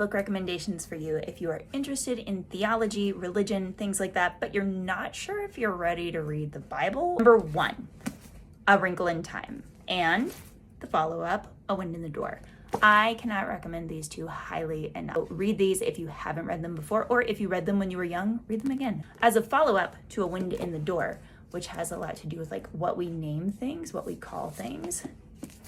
Book recommendations for you if you are interested in theology, religion, things like that, but you're not sure if you're ready to read the Bible. Number 1, A Wrinkle in Time, and the follow-up, A Wind in the Door. I cannot recommend these two highly enough. Read these if you haven't read them before, or if you read them when you were young, read them again. As a follow-up to A Wind in the Door, which has a lot to do with like what we name things, what we call things.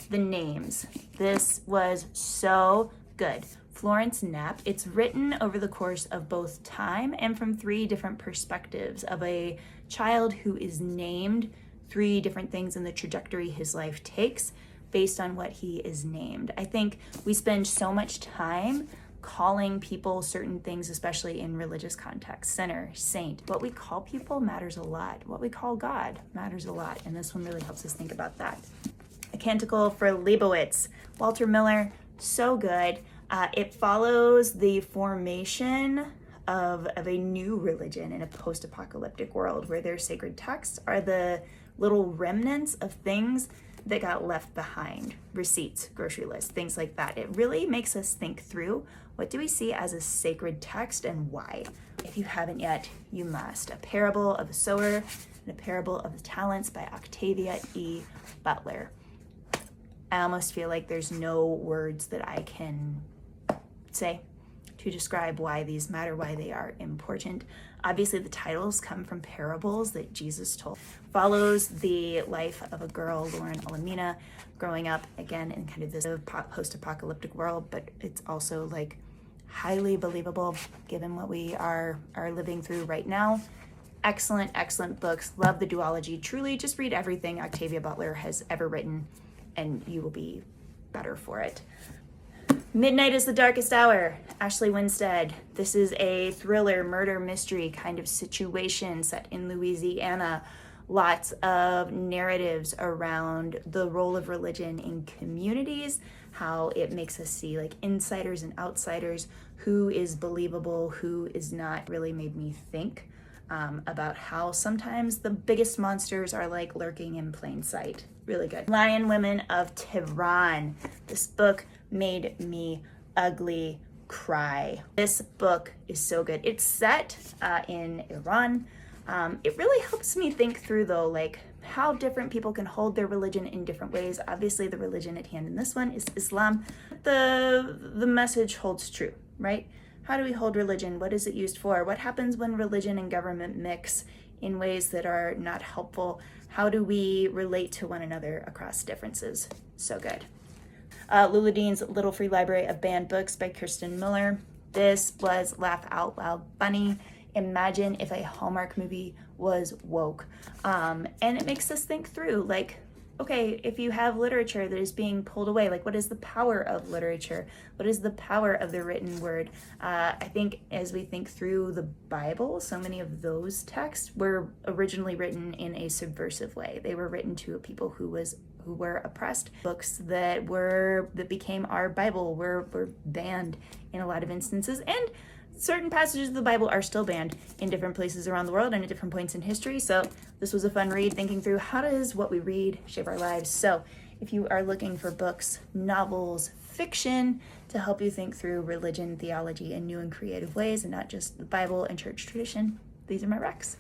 The names. This was so good. Florence Knapp. It's written over the course of both time and from 3 different perspectives of a child who is named 3 different things in the trajectory his life takes based on what he is named. I think we spend so much time calling people certain things, especially in religious context. Sinner, saint. What we call people matters a lot. What we call God matters a lot. And this one really helps us think about that. A Canticle for Leibowitz. Walter Miller, so good. It follows the formation of a new religion in a post-apocalyptic world where their sacred texts are the little remnants of things that got left behind. Receipts, grocery lists, things like that. It really makes us think through, what do we see as a sacred text and why? If you haven't yet, you must. A Parable of the Sower and A Parable of the Talents by Octavia E. Butler. I almost feel like there's no words that I can say to describe why these matter, why they are important. Obviously, the titles come from parables that Jesus told. Follows the life of a girl, Lauren Olamina, growing up, again, in kind of this post-apocalyptic world, but it's also like highly believable given what we are living through right now. Excellent, excellent books. Love the duology. Truly, just read everything Octavia Butler has ever written, and you will be better for it. Midnight is the Darkest Hour, Ashley Winstead. This is a thriller, murder, mystery kind of situation set in Louisiana. Lots of narratives around the role of religion in communities, how it makes us see like insiders and outsiders, who is believable, who is not. Really made me think about how sometimes the biggest monsters are like lurking in plain sight. Really good. Lion Women of Tehran. This book made me ugly cry. This book is so good. It's set in Iran. It really helps me think through though, like how different people can hold their religion in different ways. Obviously the religion at hand in this one is Islam. The message holds true, right? How do we hold religion? What is it used for? What happens when religion and government mix in ways that are not helpful? How do we relate to one another across differences? So good. Lula Dean's Little Free Library of Banned Books by Kirsten Miller. This was laugh out loud funny. Imagine if a Hallmark movie was woke. And it makes us think through, like, okay, if you have literature that is being pulled away, like what is the power of literature? What is the power of the written word? I think as we think through the Bible, so many of those texts were originally written in a subversive way. They were written to a people who were oppressed. Books that became our Bible were banned in a lot of instances, and certain passages of the Bible are still banned in different places around the world and at different points in history. So this was a fun read, thinking through how does what we read shape our lives. So if you are looking for books, novels, fiction to help you think through religion, theology in new and creative ways, and not just the Bible and church tradition, these are my recs.